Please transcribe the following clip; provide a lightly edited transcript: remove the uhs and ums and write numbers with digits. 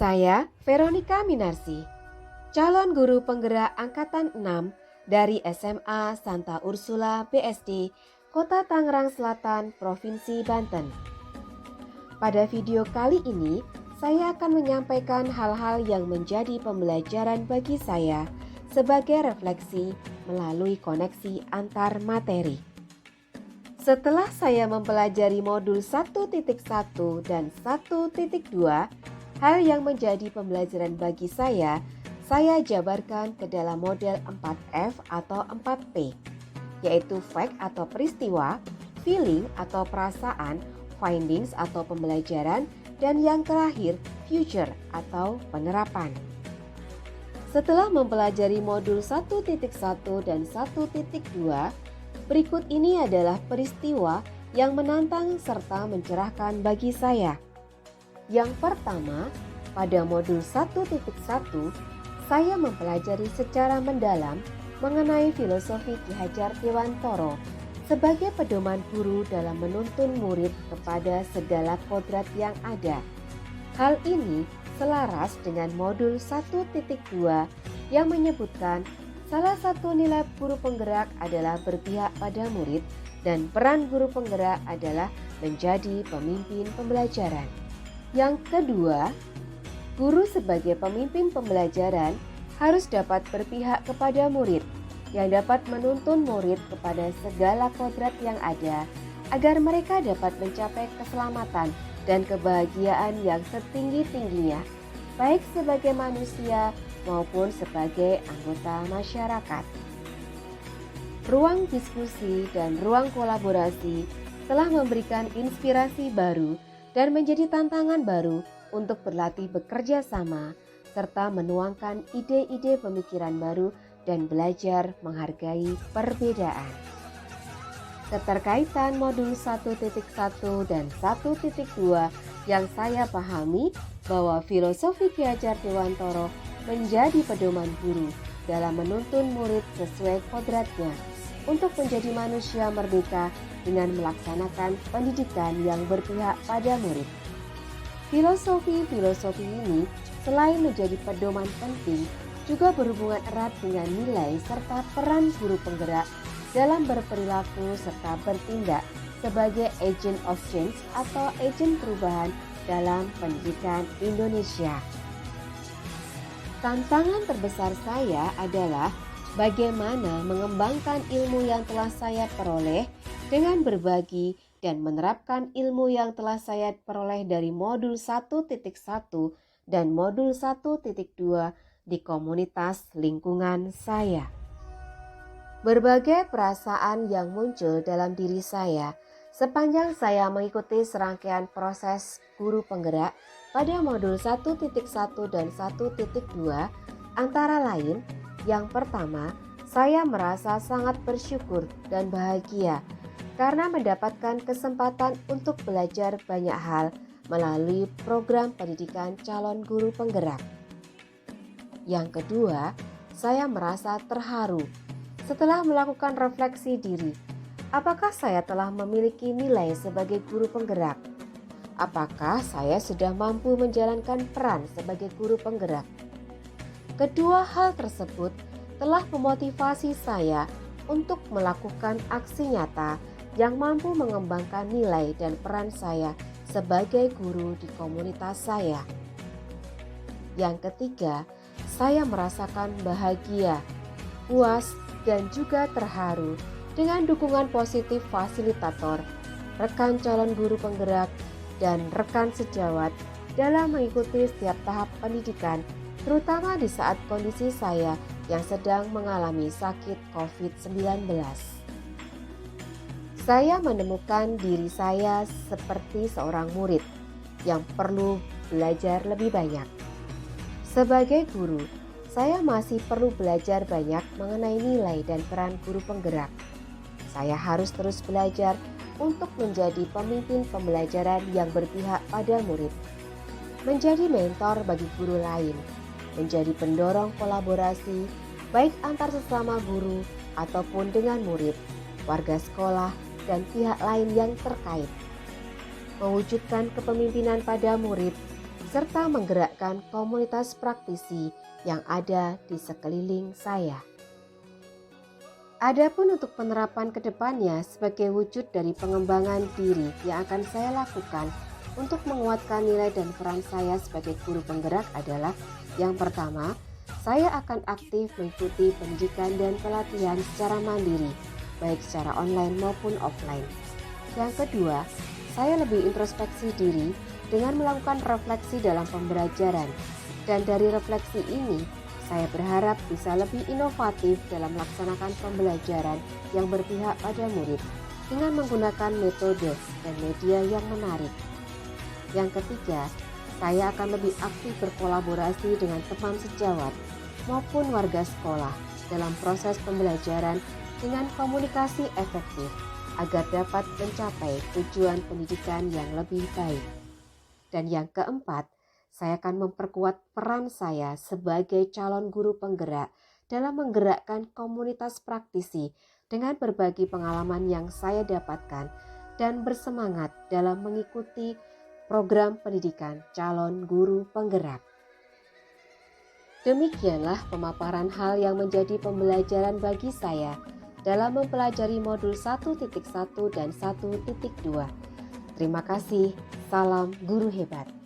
Saya Veronica Minarsi, calon guru penggerak angkatan 6 dari SMA Santa Ursula BSD, Kota Tangerang Selatan, Provinsi Banten. Pada video kali ini, saya akan menyampaikan hal-hal yang menjadi pembelajaran bagi saya sebagai refleksi melalui koneksi antar materi. Setelah saya mempelajari modul 1.1 dan 1.2, hal yang menjadi pembelajaran bagi saya jabarkan ke dalam model 4F atau 4P, yaitu fact atau peristiwa, feeling atau perasaan, findings atau pembelajaran, dan yang terakhir future atau penerapan. Setelah mempelajari modul 1.1 dan 1.2, berikut ini adalah peristiwa yang menantang serta mencerahkan bagi saya. Yang pertama, pada modul 1.1, saya mempelajari secara mendalam mengenai filosofi Ki Hajar Dewantoro sebagai pedoman guru dalam menuntun murid kepada segala kodrat yang ada. Hal ini selaras dengan modul 1.2 yang menyebutkan salah satu nilai guru penggerak adalah berpihak pada murid dan peran guru penggerak adalah menjadi pemimpin pembelajaran. Yang kedua, guru sebagai pemimpin pembelajaran harus dapat berpihak kepada murid yang dapat menuntun murid kepada segala kodrat yang ada agar mereka dapat mencapai keselamatan dan kebahagiaan yang setinggi-tingginya, baik sebagai manusia maupun sebagai anggota masyarakat. Ruang diskusi dan ruang kolaborasi telah memberikan inspirasi baru dan menjadi tantangan baru untuk berlatih bekerja sama serta menuangkan ide-ide pemikiran baru dan belajar menghargai perbedaan. Keterkaitan modul 1.1 dan 1.2 yang saya pahami bahwa filosofi Ki Hajar Dewantoro menjadi pedoman guru dalam menuntun murid sesuai kodratnya untuk menjadi manusia merdeka dengan melaksanakan pendidikan yang berpihak pada murid. Filosofi ini selain menjadi pedoman penting, juga berhubungan erat dengan nilai serta peran guru penggerak dalam berperilaku serta bertindak sebagai agent of change atau agen perubahan dalam pendidikan Indonesia. Tantangan terbesar saya adalah bagaimana mengembangkan ilmu yang telah saya peroleh dengan berbagi dan menerapkan ilmu yang telah saya peroleh dari modul 1.1 dan modul 1.2 di komunitas lingkungan saya. Berbagai perasaan yang muncul dalam diri saya sepanjang saya mengikuti serangkaian proses guru penggerak pada modul 1.1 dan 1.2 antara lain, yang pertama, saya merasa sangat bersyukur dan bahagia karena mendapatkan kesempatan untuk belajar banyak hal melalui program pendidikan calon guru penggerak. Yang kedua, saya merasa terharu setelah melakukan refleksi diri. Apakah saya telah memiliki nilai sebagai guru penggerak? Apakah saya sudah mampu menjalankan peran sebagai guru penggerak? Kedua hal tersebut telah memotivasi saya untuk melakukan aksi nyata yang mampu mengembangkan nilai dan peran saya sebagai guru di komunitas saya. Yang ketiga, saya merasakan bahagia, puas, dan juga terharu dengan dukungan positif fasilitator, rekan calon guru penggerak, dan rekan sejawat dalam mengikuti setiap tahap pendidikan, terutama di saat kondisi saya yang sedang mengalami sakit COVID-19. Saya menemukan diri saya seperti seorang murid yang perlu belajar lebih banyak. Sebagai guru, saya masih perlu belajar banyak mengenai nilai dan peran guru penggerak. Saya harus terus belajar untuk menjadi pemimpin pembelajaran yang berpihak pada murid, menjadi mentor bagi guru lain, menjadi pendorong kolaborasi baik antar sesama guru ataupun dengan murid, warga sekolah, dan pihak lain yang terkait. Mewujudkan kepemimpinan pada murid serta menggerakkan komunitas praktisi yang ada di sekeliling saya. Adapun untuk penerapan ke depannya sebagai wujud dari pengembangan diri yang akan saya lakukan untuk menguatkan nilai dan peran saya sebagai guru penggerak adalah yang pertama, saya akan aktif mengikuti pendidikan dan pelatihan secara mandiri, baik secara online maupun offline. Yang kedua, saya lebih introspeksi diri dengan melakukan refleksi dalam pembelajaran, dan dari refleksi ini, saya berharap bisa lebih inovatif dalam melaksanakan pembelajaran yang berpihak pada murid dengan menggunakan metode dan media yang menarik. Yang ketiga, saya akan lebih aktif berkolaborasi dengan teman sejawat maupun warga sekolah dalam proses pembelajaran dengan komunikasi efektif agar dapat mencapai tujuan pendidikan yang lebih baik. Dan yang keempat, saya akan memperkuat peran saya sebagai calon guru penggerak dalam menggerakkan komunitas praktisi dengan berbagi pengalaman yang saya dapatkan dan bersemangat dalam mengikuti program pendidikan calon guru penggerak. Demikianlah pemaparan hal yang menjadi pembelajaran bagi saya dalam mempelajari modul 1.1 dan 1.2. Terima kasih, salam guru hebat.